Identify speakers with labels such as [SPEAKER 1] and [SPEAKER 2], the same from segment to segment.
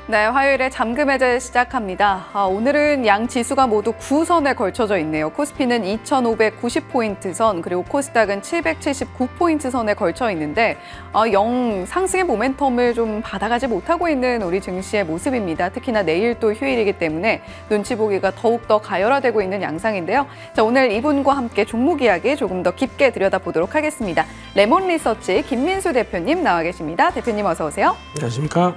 [SPEAKER 1] 네, 화요일에 잠금 해제 시작합니다. 오늘은 양 지수가 모두 9선에 걸쳐져 있네요. 코스피는 2,590포인트 선, 그리고 코스닥은 779포인트 선에 걸쳐 있는데 영 상승의 모멘텀을 좀 받아가지 못하고 있는 우리 증시의 모습입니다. 특히나 내일 또 휴일이기 때문에 눈치 보기가 더욱더 가열화되고 있는 양상인데요. 자, 오늘 이분과 함께 종목 이야기 조금 더 깊게 들여다보도록 하겠습니다. 레몬리서치 김민수 대표님 나와 계십니다. 대표님 어서 오세요.
[SPEAKER 2] 안녕하십니까.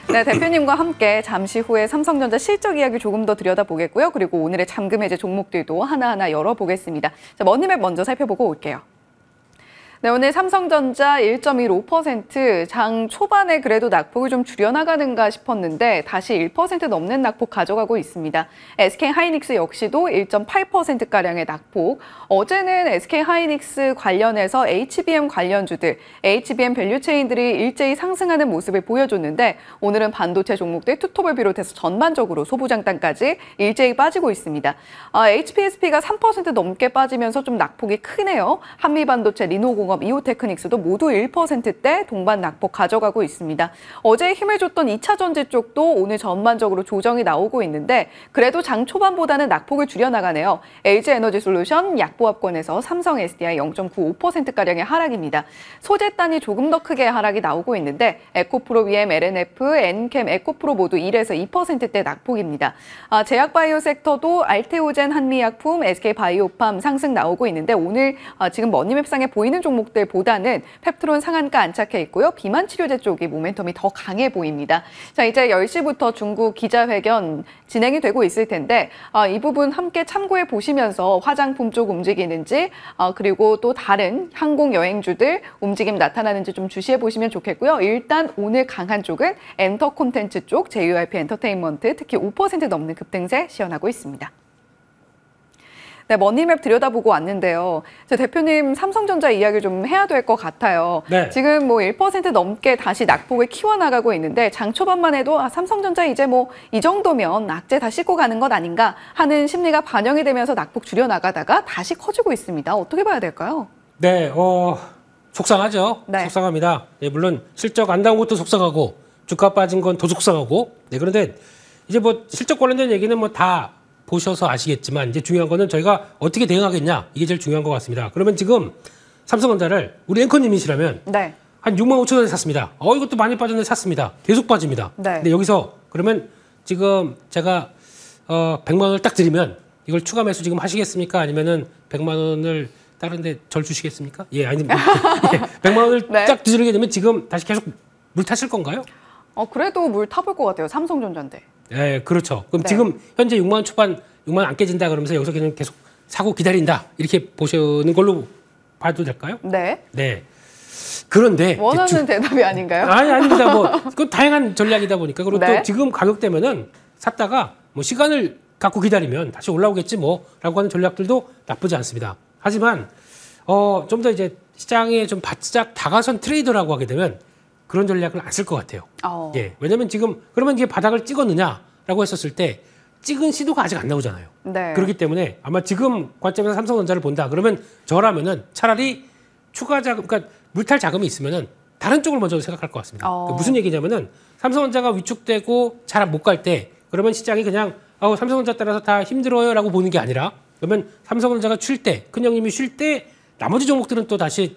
[SPEAKER 1] 네, 대표님과 함께 잠시 후에 삼성전자 실적 이야기 조금 더 들여다보겠고요. 그리고 오늘의 잠금 해제 종목들도 하나하나 열어보겠습니다. 자, 머니맵 먼저 살펴보고 올게요. 네, 오늘 삼성전자 1.15%, 장 초반에 그래도 낙폭을 좀 줄여나가는가 싶었는데 다시 1% 넘는 낙폭 가져가고 있습니다. SK하이닉스 역시도 1.8%가량의 낙폭. 어제는 SK하이닉스 관련해서 HBM 관련주들, HBM 밸류체인들이 일제히 상승하는 모습을 보여줬는데 오늘은 반도체 종목들 투톱을 비롯해서 전반적으로 소부장단까지 일제히 빠지고 있습니다. HPSP가 3% 넘게 빠지면서 좀 낙폭이 크네요. 한미반도체, 리노공업, 이오테크닉스도 모두 1%대 동반 낙폭 가져가고 있습니다. 어제 힘을 줬던 2차 전지 쪽도 오늘 전반적으로 조정이 나오고 있는데 그래도 장 초반보다는 낙폭을 줄여나가네요. LG에너지솔루션 약보합권에서 삼성 SDI 0.95%가량의 하락입니다. 소재 단이 조금 더 크게 하락이 나오고 있는데 에코프로, VM, LNF, 엔캠, 에코프로 모두 1에서 2%대 낙폭입니다. 제약바이오 섹터도 알테오젠, 한미약품, SK바이오팜 상승 나오고 있는데 오늘 지금 머니맵상에 보이는 종목들보다는 펩트론 상한가 안착해 있고요. 비만 치료제 쪽이 모멘텀이 더 강해 보입니다. 자, 이제 10시부터 중국 기자회견 진행이 되고 있을 텐데 이 부분 함께 참고해 보시면서 화장품 쪽 움직이는지 그리고 또 다른 항공 여행주들 움직임 나타나는지 좀 주시해 보시면 좋겠고요. 일단 오늘 강한 쪽은 엔터 콘텐츠 쪽, JYP 엔터테인먼트 특히 5% 넘는 급등세 시현하고 있습니다. 네, 머니맵 들여다보고 왔는데요. 대표님 삼성전자 이야기 좀 해야 될 것 같아요.
[SPEAKER 2] 네.
[SPEAKER 1] 지금 뭐 1% 넘게 다시 낙폭을 키워나가고 있는데 장 초반만 해도 삼성전자 이제 뭐 이 정도면 낙제 다 씻고 가는 것 아닌가 하는 심리가 반영이 되면서 낙폭 줄여나가다가 다시 커지고 있습니다. 어떻게 봐야 될까요?
[SPEAKER 2] 네, 속상하죠.
[SPEAKER 1] 네.
[SPEAKER 2] 속상합니다. 네, 물론 실적 안 나온 것도 속상하고 주가 빠진 건 더 속상하고. 네, 그런데 이제 뭐 실적 관련된 얘기는 뭐 다 보셔서 아시겠지만 이제 중요한 거는 저희가 어떻게 대응하겠냐 이게 제일 중요한 것 같습니다. 그러면 지금 삼성전자를 우리 앵커님이시라면
[SPEAKER 1] 네.
[SPEAKER 2] 한 65,000원에 샀습니다. 이것도 많이 빠졌는데 샀습니다. 계속 빠집니다.
[SPEAKER 1] 네.
[SPEAKER 2] 근데 여기서 그러면 지금 제가 100만 원을 딱 드리면 이걸 추가 매수 지금 하시겠습니까? 아니면은 100만 원을 다른 데 절 주시겠습니까? 예, 아니 100만 원을
[SPEAKER 1] 네.
[SPEAKER 2] 딱 드리게 되면 지금 다시 계속 물 타실 건가요?
[SPEAKER 1] 그래도 물 타볼 것 같아요. 삼성전자인데.
[SPEAKER 2] 네, 그렇죠. 그럼
[SPEAKER 1] 네.
[SPEAKER 2] 지금 현재 6만 원 초반 6만 원 안 깨진다 그러면서 여기서 그냥 계속 사고 기다린다 이렇게 보시는 걸로 봐도 될까요?
[SPEAKER 1] 네.
[SPEAKER 2] 네. 그런데
[SPEAKER 1] 원하는 대답이 아닌가요?
[SPEAKER 2] 아닙니다. 뭐 그 다양한 전략이다 보니까 그리고
[SPEAKER 1] 네.
[SPEAKER 2] 또 지금 가격대면은 샀다가 뭐 시간을 갖고 기다리면 다시 올라오겠지 뭐라고 하는 전략들도 나쁘지 않습니다. 하지만 좀 더 이제 시장에 좀 바짝 다가선 트레이더라고 하게 되면 그런 전략을 안 쓸 것 같아요. 예, 왜냐면 지금 그러면 이게 바닥을 찍었느냐라고 했었을 때 찍은 시도가 아직 안 나오잖아요.
[SPEAKER 1] 네.
[SPEAKER 2] 그렇기 때문에 아마 지금 관점에서 삼성전자를 본다 그러면 저라면은 차라리 추가 자금, 그러니까 물탈 자금이 있으면은 다른 쪽을 먼저 생각할 것 같습니다. 그러니까 무슨 얘기냐면은 삼성전자가 위축되고 잘 못 갈 때 그러면 시장이 그냥 삼성전자 따라서 다 힘들어요라고 보는 게 아니라 그러면 삼성전자가 쉴 때, 큰형님이 쉴 때 나머지 종목들은 또 다시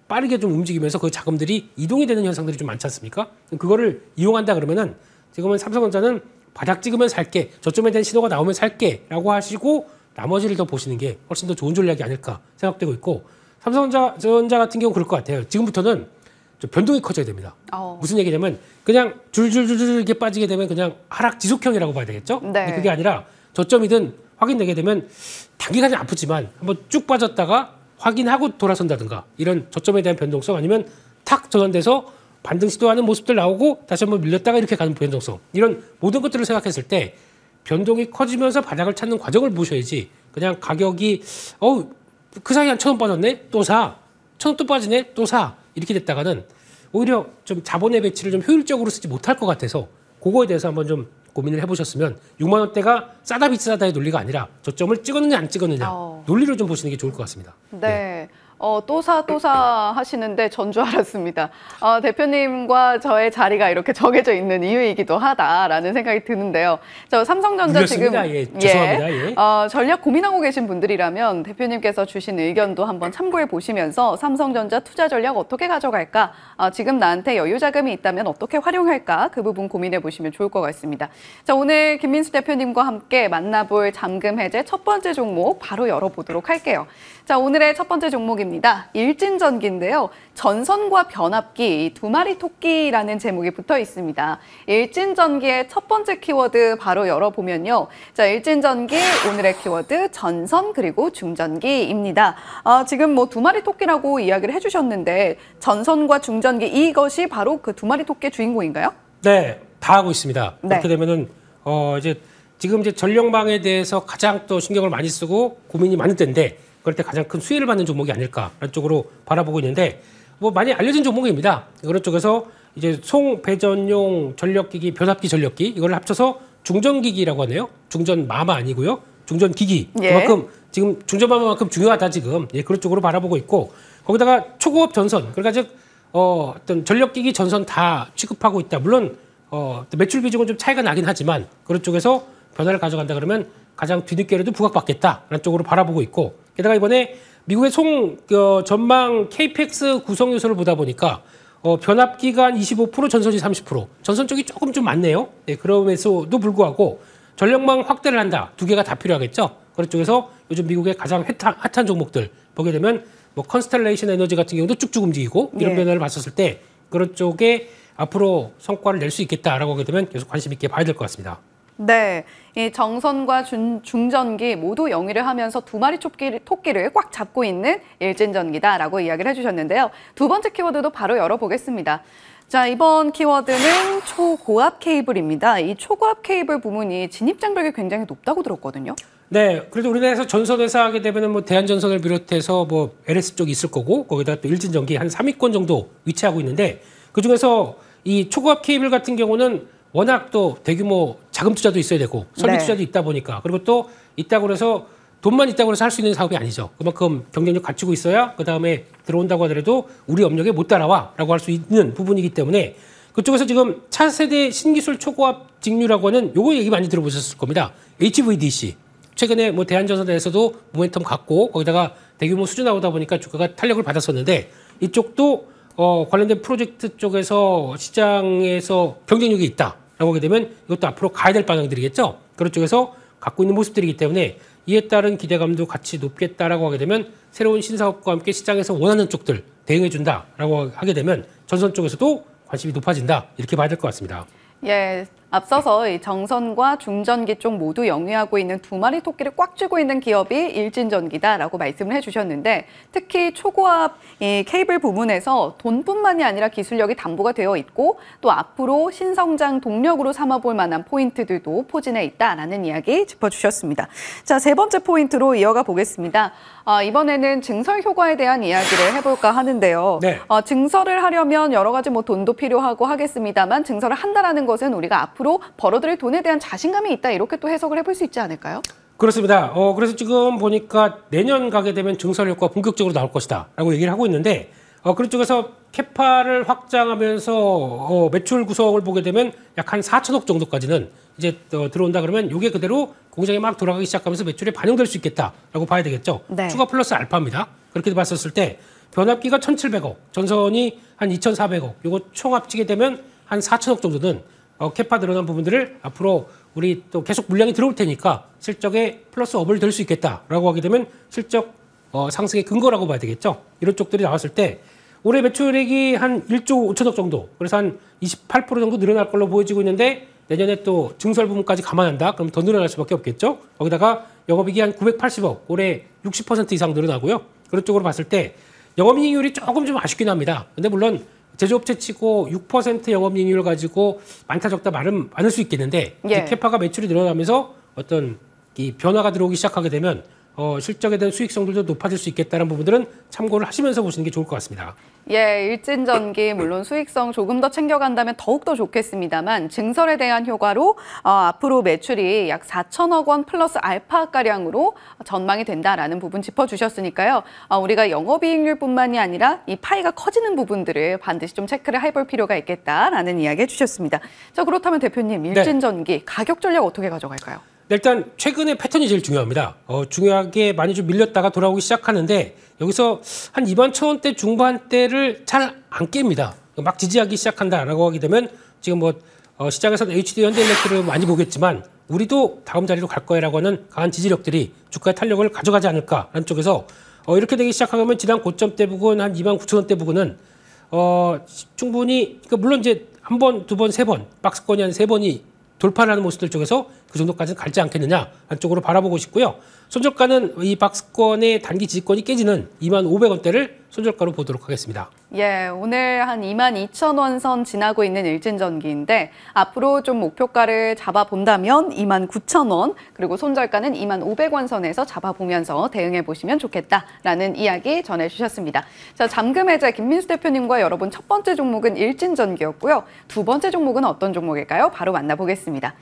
[SPEAKER 2] 빠르게 좀 움직이면서 그 자금들이 이동이 되는 현상들이 좀 많지 않습니까? 그거를 이용한다 그러면은 지금은 삼성전자는 바닥 찍으면 살게, 저점에 대한 신호가 나오면 살게라고 하시고 나머지를 더 보시는 게 훨씬 더 좋은 전략이 아닐까 생각되고 있고 삼성전자 같은 경우 그럴 것 같아요. 지금부터는 좀 변동이 커져야 됩니다. 무슨 얘기냐면 그냥 줄줄줄줄 이렇게 빠지게 되면 그냥 하락 지속형이라고 봐야 되겠죠?
[SPEAKER 1] 네.
[SPEAKER 2] 근데 그게 아니라 저점이든 확인되게 되면 단기간에 아프지만 한번 쭉 빠졌다가 확인하고 돌아선다든가 이런 저점에 대한 변동성 아니면 탁 전환돼서 반등 시도하는 모습들 나오고 다시 한번 밀렸다가 이렇게 가는 변동성 이런 모든 것들을 생각했을 때 변동이 커지면서 바닥을 찾는 과정을 보셔야지 그냥 가격이 그 사이에 한 1,000원 빠졌네 또 사 1,000원 또 빠지네 또 사 이렇게 됐다가는 오히려 좀 자본의 배치를 좀 효율적으로 쓰지 못할 것 같아서 그거에 대해서 한번 좀 고민을 해보셨으면 6만 원대가 싸다 비싸다의 논리가 아니라 저점을 찍었느냐 안 찍었느냐 논리로 좀 보시는 게 좋을 것 같습니다.
[SPEAKER 1] 네. 또사 하시는데 전 줄 알았습니다. 대표님과 저의 자리가 이렇게 정해져 있는 이유이기도 하다라는 생각이 드는데요. 저 삼성전자
[SPEAKER 2] 눌렸습니다.
[SPEAKER 1] 지금
[SPEAKER 2] 예, 죄송합니다. 예.
[SPEAKER 1] 전략 고민하고 계신 분들이라면 대표님께서 주신 의견도 한번 참고해 보시면서 삼성전자 투자 전략 어떻게 가져갈까? 지금 나한테 여유 자금이 있다면 어떻게 활용할까? 그 부분 고민해 보시면 좋을 것 같습니다. 자, 오늘 김민수 대표님과 함께 만나볼 잠금 해제 첫 번째 종목 바로 열어보도록 할게요. 자, 오늘의 첫 번째 종목입니다. 일진전기인데요. 전선과 변압기, 두 마리 토끼라는 제목이 붙어 있습니다. 일진전기의 첫 번째 키워드 바로 열어보면요. 자, 일진전기 오늘의 키워드 전선 그리고 중전기입니다. 지금 뭐 두 마리 토끼라고 이야기를 해주셨는데 전선과 중전기 이것이 바로 그 두 마리 토끼의 주인공인가요?
[SPEAKER 2] 네, 다 하고 있습니다.
[SPEAKER 1] 네.
[SPEAKER 2] 그렇게 되면은 지금 전력망에 대해서 가장 또 신경을 많이 쓰고 고민이 많을 텐데 그럴 때 가장 큰 수혜를 받는 종목이 아닐까라는 쪽으로 바라보고 있는데 뭐 많이 알려진 종목입니다. 그런 쪽에서 이제 송배전용 전력기기, 변압기 전력기 이걸 합쳐서 중전기기라고 하네요. 중전마마 아니고요. 중전기기.
[SPEAKER 1] 예.
[SPEAKER 2] 그만큼 지금 중전마마만큼 중요하다 지금. 예, 그런 쪽으로 바라보고 있고 거기다가 초고압 전선. 그러니까 즉 어떤 전력기기 전선 다 취급하고 있다. 물론 매출 비중은 좀 차이가 나긴 하지만 그런 쪽에서 변화를 가져간다 그러면 가장 뒤늦게라도 부각받겠다라는 쪽으로 바라보고 있고 게다가 이번에 미국의 전망 KPX 구성 요소를 보다 보니까 변압기가 한 25%, 전선이 30%, 전선 쪽이 조금 좀 많네요. 네, 그럼에서도 불구하고 전력망 확대를 한다. 두 개가 다 필요하겠죠. 그런 쪽에서 요즘 미국의 가장 핫한 종목들 보게 되면 뭐 컨스텔레이션 에너지 같은 경우도 쭉쭉 움직이고 이런 변화를 봤었을 때 그런 쪽에 앞으로 성과를 낼 수 있겠다라고 하게 되면 계속 관심 있게 봐야 될 것 같습니다.
[SPEAKER 1] 네, 이 정선과 중전기 모두 영위를 하면서 두 마리 토끼를 꽉 잡고 있는 일진전기다라고 이야기를 해주셨는데요. 두 번째 키워드도 바로 열어보겠습니다. 자, 이번 키워드는 초고압 케이블입니다. 이 초고압 케이블 부문이 진입 장벽이 굉장히 높다고 들었거든요.
[SPEAKER 2] 네, 그래도 우리나라에서 전선회사 하게 되면은 뭐 대한전선을 비롯해서 뭐 LS 쪽이 있을 거고 거기다 또 일진전기 한 3위권 정도 위치하고 있는데 그 중에서 이 초고압 케이블 같은 경우는 워낙 또 대규모 자금 투자도 있어야 되고 설비 투자도 있다 보니까 그리고 또 있다고 해서 돈만 있다고 해서 할 수 있는 사업이 아니죠. 그만큼 경쟁력 갖추고 있어야 그다음에 들어온다고 하더라도 우리 업력에 못 따라와라고 할 수 있는 부분이기 때문에 그쪽에서 지금 차세대 신기술 초고압 직류라고 하는 요거 얘기 많이 들어보셨을 겁니다. HVDC. 최근에 뭐 대한전선에서도 모멘텀 갖고 거기다가 대규모 수주 나오다 보니까 주가가 탄력을 받았었는데 이쪽도 관련된 프로젝트 쪽에서 시장에서 경쟁력이 있다라고 하게 되면 이것도 앞으로 가야 될 방향들이겠죠. 그런 쪽에서 갖고 있는 모습들이기 때문에 이에 따른 기대감도 같이 높겠다라고 하게 되면 새로운 신사업과 함께 시장에서 원하는 쪽들 대응해준다라고 하게 되면 전선 쪽에서도 관심이 높아진다 이렇게 봐야 될 것 같습니다.
[SPEAKER 1] 예, 앞서서 이 정선과 중전기 쪽 모두 영위하고 있는 두 마리 토끼를 꽉 쥐고 있는 기업이 일진전기다라고 말씀을 해주셨는데 특히 초고압 이 케이블 부분에서 돈뿐만이 아니라 기술력이 담보가 되어 있고 또 앞으로 신성장 동력으로 삼아볼 만한 포인트들도 포진해 있다라는 이야기 짚어주셨습니다. 자, 세 번째 포인트로 이어가 보겠습니다. 이번에는 증설 효과에 대한 이야기를 해볼까 하는데요.
[SPEAKER 2] 네.
[SPEAKER 1] 증설을 하려면 여러 가지 뭐 돈도 필요하고 하겠습니다만 증설을 한다라는 것은 우리가 앞으로 벌어들일 돈에 대한 자신감이 있다 이렇게 또 해석을 해볼 수 있지 않을까요?
[SPEAKER 2] 그렇습니다. 그래서 지금 보니까 내년 가게 되면 증설 효과가 본격적으로 나올 것이다라고 얘기를 하고 있는데 그런 쪽에서 캐파를 확장하면서 매출 구성을 보게 되면 약 한 4천억 정도까지는 이제 들어온다 그러면 이게 그대로 공장에 막 돌아가기 시작하면서 매출에 반영될 수 있겠다라고 봐야 되겠죠.
[SPEAKER 1] 네.
[SPEAKER 2] 추가 플러스 알파입니다. 그렇게 봤었을 때 변압기가 1,700억, 전선이 한 2,400억, 이거 총 합치게 되면 한 4천억 정도는 캐파 늘어난 부분들을 앞으로 우리 또 계속 물량이 들어올 테니까 실적에 플러스 업을 될 수 있겠다라고 하게 되면 실적 상승의 근거라고 봐야 되겠죠. 이런 쪽들이 나왔을 때 올해 매출액이 한 1조 5천억 정도, 그래서 한 28% 정도 늘어날 걸로 보여지고 있는데 내년에 또 증설 부분까지 감안한다? 그럼 더 늘어날 수밖에 없겠죠. 거기다가 영업이익이 한 980억, 올해 60% 이상 늘어나고요. 그런 쪽으로 봤을 때 영업이익률이 조금 좀 아쉽긴 합니다. 근데 물론 제조업체 치고 6% 영업이익률 가지고 많다 적다 많을 수 있겠는데
[SPEAKER 1] 예.
[SPEAKER 2] 캐파가 매출이 늘어나면서 어떤 이 변화가 들어오기 시작하게 되면 실적에 대한 수익성들도 높아질 수 있겠다는 부분들은 참고를 하시면서 보시는 게 좋을 것 같습니다.
[SPEAKER 1] 예, 일진전기 물론 수익성 조금 더 챙겨간다면 더욱더 좋겠습니다만 증설에 대한 효과로 앞으로 매출이 약 4천억 원 플러스 알파가량으로 전망이 된다라는 부분 짚어주셨으니까요. 우리가 영업이익률뿐만이 아니라 이 파이가 커지는 부분들을 반드시 좀 체크를 해볼 필요가 있겠다라는 이야기 해주셨습니다. 자, 그렇다면 대표님, 일진전기 가격 전략 어떻게 가져갈까요?
[SPEAKER 2] 일단 최근의 패턴이 제일 중요합니다. 중요하게 많이 좀 밀렸다가 돌아오기 시작하는데 여기서 한 21,000원대 중반대를 잘 안 깹니다. 막 지지하기 시작한다라고 하게 되면 지금 뭐 시장에서는 HD 현대일렉트를 많이 보겠지만 우리도 다음 자리로 갈 거야라고 하는 강한 지지력들이 주가의 탄력을 가져가지 않을까라는 쪽에서 이렇게 되기 시작하면 지난 고점대 부근 한 29,000원대 부근은 충분히 그러니까 물론 이제 한 번, 두 번, 세 번 박스권이 한 세 번이 돌파를 하는 모습들 쪽에서 그 정도까지는 갈지 않겠느냐 한쪽으로 바라보고 싶고요. 손절가는 이 박스권의 단기 지지권이 깨지는 25,000원대를 손절가로 보도록 하겠습니다.
[SPEAKER 1] 예, 오늘 한 22,000원 선 지나고 있는 일진전기인데 앞으로 좀 목표가를 잡아본다면 29,000원 그리고 손절가는 25,000원 선에서 잡아보면서 대응해 보시면 좋겠다라는 이야기 전해주셨습니다. 자, 잠금 해제 김민수 대표님과 여러분 첫 번째 종목은 일진전기였고요. 두 번째 종목은 어떤 종목일까요? 바로 만나보겠습니다.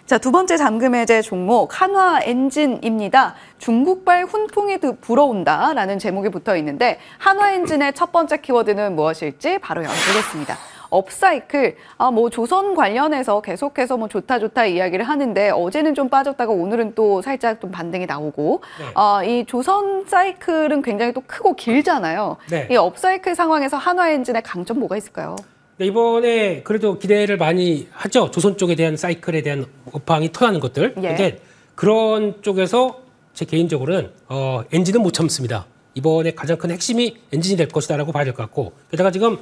[SPEAKER 1] 자, 두 번째 잠금 해제 종목 한화엔진입니다. 중국발 훈풍이 불어온다라는 제목이 붙어 있는데 한화엔진의 첫 번째 키워드는 무엇일지 바로 열어보겠습니다. 업사이클, 뭐 조선 관련해서 계속해서 뭐 좋다 이야기를 하는데 어제는 좀 빠졌다가 오늘은 또 살짝 좀 반등이 나오고 네. 이 조선 사이클은 굉장히 또 크고 길잖아요. 네. 이 업사이클 상황에서 한화엔진의 강점 뭐가 있을까요?
[SPEAKER 2] 네, 이번에 그래도 기대를 많이 하죠. 조선 쪽에 대한 사이클에 대한 업황이 터나는 것들. 근데 예. 그런 쪽에서 제 개인적으로는 엔진은 못 참습니다. 이번에 가장 큰 핵심이 엔진이 될 것이다라고 봐야 될 것 같고 게다가 지금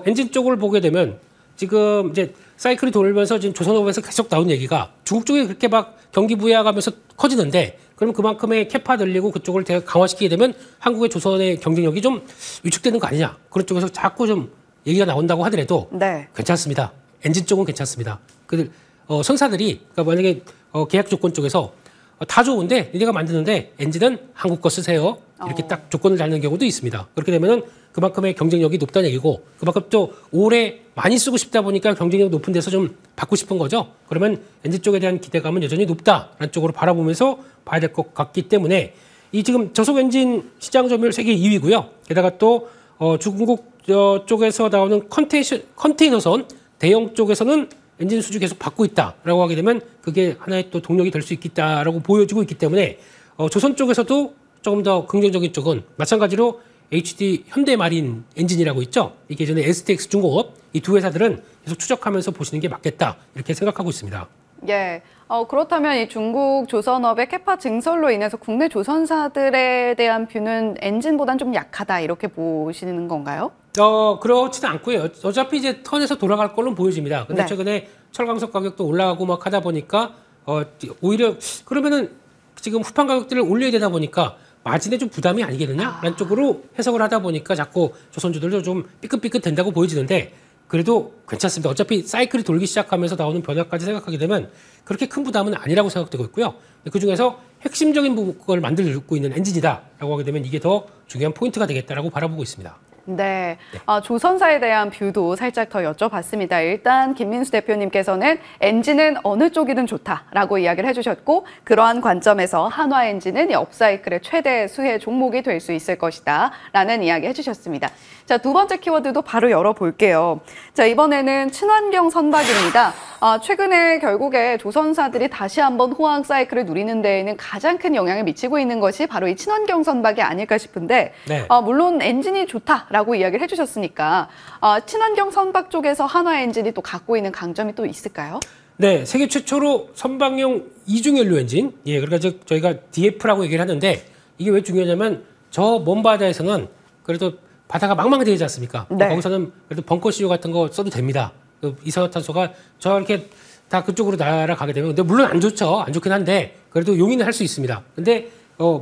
[SPEAKER 2] 엔진 쪽을 보게 되면 지금 이제 사이클이 돌면서 지금 조선업에서 계속 나온 얘기가 중국 쪽이 그렇게 막 경기 부양하면서 커지는데 그럼 그만큼의 캐파 늘리고 그쪽을 되게 강화시키게 되면 한국의 조선의 경쟁력이 좀 위축되는 거 아니냐. 그런 쪽에서 자꾸 좀 얘기가 나온다고 하더라도 네. 괜찮습니다. 엔진 쪽은 괜찮습니다. 선사들이 그러니까 만약에 계약 조건 쪽에서 다 좋은데 니네가 만드는데 엔진은 한국 거 쓰세요. 이렇게 딱 조건을 달는 경우도 있습니다. 그렇게 되면은 그만큼의 경쟁력이 높다는 얘기고 그만큼 또 오래 많이 쓰고 싶다 보니까 경쟁력 높은 데서 좀 받고 싶은 거죠. 그러면 엔진 쪽에 대한 기대감은 여전히 높다라는 쪽으로 바라보면서 봐야 될 것 같기 때문에 이 지금 저속 엔진 시장 점유율 세계 2위고요. 게다가 또 중국 쪽에서 나오는 컨테이너선 대형 쪽에서는 엔진 수주 계속 받고 있다라고 하게 되면 그게 하나의 또 동력이 될 수 있겠다라고 보여지고 있기 때문에 조선 쪽에서도 조금 더 긍정적인 쪽은 마찬가지로 HD 현대마린 엔진이라고 있죠. 이게 전에 STX 중공업 이 두 회사들은 계속 추적하면서 보시는 게 맞겠다 이렇게 생각하고 있습니다.
[SPEAKER 1] 예. 그렇다면 이 중국 조선업의 캐파 증설로 인해서 국내 조선사들에 대한 뷰는 엔진보단 좀 약하다 이렇게 보시는 건가요?
[SPEAKER 2] 그렇지는 않고요. 어차피 이제 턴에서 돌아갈 걸로 보여집니다. 근데 네. 최근에 철강석 가격도 올라가고 막 하다 보니까 오히려 그러면은 지금 후판 가격들을 올려야 되다 보니까 마진에 좀 부담이 아니겠느냐라는 쪽으로 해석을 하다 보니까 자꾸 조선주들도 좀 삐끗삐끗 된다고 보여지는데 그래도 괜찮습니다. 어차피 사이클이 돌기 시작하면서 나오는 변화까지 생각하게 되면 그렇게 큰 부담은 아니라고 생각되고 있고요. 그중에서 핵심적인 부분을 만들고 있는 엔진이다라고 하게 되면 이게 더 중요한 포인트가 되겠다라고 바라보고 있습니다.
[SPEAKER 1] 네, 조선사에 대한 뷰도 살짝 더 여쭤봤습니다. 일단 김민수 대표님께서는 엔진은 어느 쪽이든 좋다라고 이야기를 해주셨고 그러한 관점에서 한화엔진은 이 업사이클의 최대 수혜 종목이 될 수 있을 것이다 라는 이야기 해주셨습니다. 자, 두 번째 키워드도 바로 열어볼게요. 자, 이번에는 친환경 선박입니다. 최근에 결국에 조선사들이 다시 한번 호황 사이클을 누리는 데에는 가장 큰 영향을 미치고 있는 것이 바로 이 친환경 선박이 아닐까 싶은데 네. 물론 엔진이 좋다라고 이야기를 해주셨으니까 친환경 선박 쪽에서 한화엔진이 또 갖고 있는 강점이 또 있을까요?
[SPEAKER 2] 네, 세계 최초로 선박용 이중연료 엔진. 예, 그러니까 저희가 DF라고 얘기를 하는데 이게 왜 중요하냐면 저 먼 바다에서는 그래도 바다가 망망대해지 않습니까? 네. 거기서는 그래도 벙커 CO 같은 거 써도 됩니다. 이산화탄소가 저렇게 다 그쪽으로 날아가게 되면 근데 물론 안 좋죠. 안 좋긴 한데 그래도 용인을 할 수 있습니다. 근데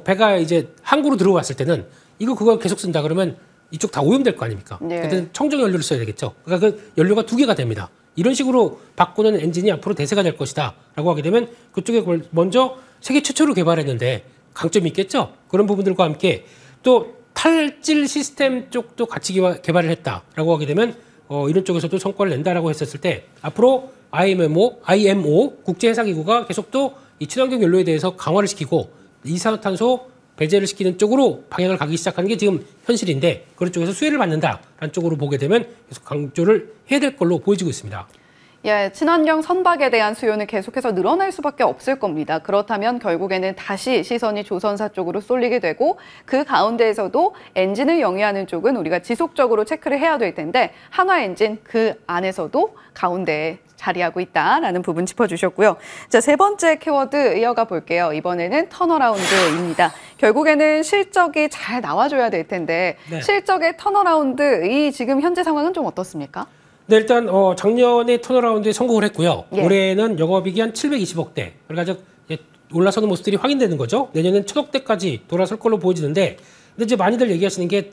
[SPEAKER 2] 배가 이제 항구로 들어왔을 때는 그거 계속 쓴다 그러면 이쪽 다 오염될 거 아닙니까? 네. 그때는 청정 연료를 써야 되겠죠. 그러니까 그 연료가 두 개가 됩니다. 이런 식으로 바꾸는 엔진이 앞으로 대세가 될 것이다 라고 하게 되면 그쪽에 먼저 세계 최초로 개발했는데 강점이 있겠죠. 그런 부분들과 함께 또 탈질 시스템 쪽도 같이 개발을 했다라고 하게 되면 이런 쪽에서도 성과를 낸다라고 했었을 때 앞으로 IMO 국제해상기구가 계속 또 이 친환경 연료에 대해서 강화를 시키고 이산화탄소 배제를 시키는 쪽으로 방향을 가기 시작하는 게 지금 현실인데 그런 쪽에서 수혜를 받는다라는 쪽으로 보게 되면 계속 강조를 해야 될 걸로 보여지고 있습니다.
[SPEAKER 1] 예, 친환경 선박에 대한 수요는 계속해서 늘어날 수밖에 없을 겁니다. 그렇다면 결국에는 다시 시선이 조선사 쪽으로 쏠리게 되고 그 가운데에서도 엔진을 영위하는 쪽은 우리가 지속적으로 체크를 해야 될 텐데 한화엔진 그 안에서도 가운데에 자리하고 있다라는 부분 짚어주셨고요. 자, 세 번째 키워드 이어가 볼게요. 이번에는 턴어라운드입니다. 결국에는 실적이 잘 나와줘야 될 텐데
[SPEAKER 2] 네.
[SPEAKER 1] 실적의 턴어라운드 이 지금 현재 상황은 좀 어떻습니까?
[SPEAKER 2] 네, 일단 작년에 턴어라운드에 성공을 했고요.
[SPEAKER 1] 예.
[SPEAKER 2] 올해는 영업이익이 한 720억대. 그러니까 올라서는 모습들이 확인되는 거죠. 내년엔 1,000억대까지 돌아설 걸로 보여지는데 근데 이제 많이들 얘기하시는 게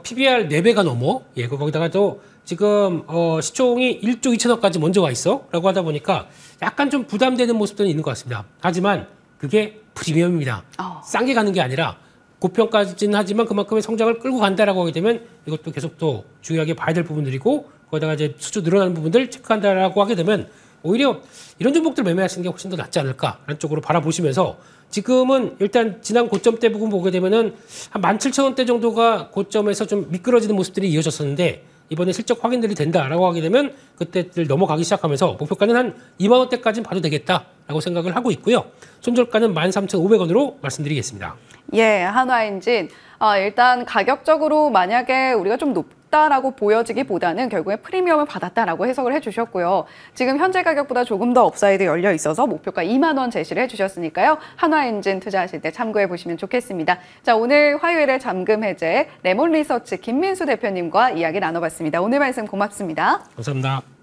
[SPEAKER 2] PBR 4배가 넘어. 예, 거기다가 또 지금 시총이 1조 2천억까지 먼저 와 있어라고 하다 보니까 약간 좀 부담되는 모습들은 있는 것 같습니다. 하지만 그게 프리미엄입니다. 싼 게 가는 게 아니라 고평가지는 하지만 그만큼의 성장을 끌고 간다라고 하게 되면 이것도 계속 또 중요하게 봐야 될 부분들이고 거기다가 이제 수주 늘어나는 부분들 체크한다라고 하게 되면 오히려 이런 종목들 매매하시는 게 훨씬 더 낫지 않을까라는 쪽으로 바라보시면서 지금은 일단 지난 고점 대 부분 보게 되면은 한 17,000원대 정도가 고점에서 좀 미끄러지는 모습들이 이어졌었는데 이번에 실적 확인들이 된다라고 하게 되면 그때들 넘어가기 시작하면서 목표가는 한 2만 원대까지는 봐도 되겠다라고 생각을 하고 있고요. 손절가는 13,500원으로 말씀드리겠습니다.
[SPEAKER 1] 예, 한화엔진. 일단 가격적으로 만약에 우리가 좀 높다라고 보여지기보다는 결국에 프리미엄을 받았다라고 해석을 해주셨고요. 지금 현재 가격보다 조금 더 업사이드 열려 있어서 목표가 2만 원 제시를 해주셨으니까요. 한화엔진 투자하실 때 참고해 보시면 좋겠습니다. 자, 오늘 화요일에 잠금 해제 레몬리서치 김민수 대표님과 이야기 나눠봤습니다. 오늘 말씀 고맙습니다.
[SPEAKER 2] 감사합니다.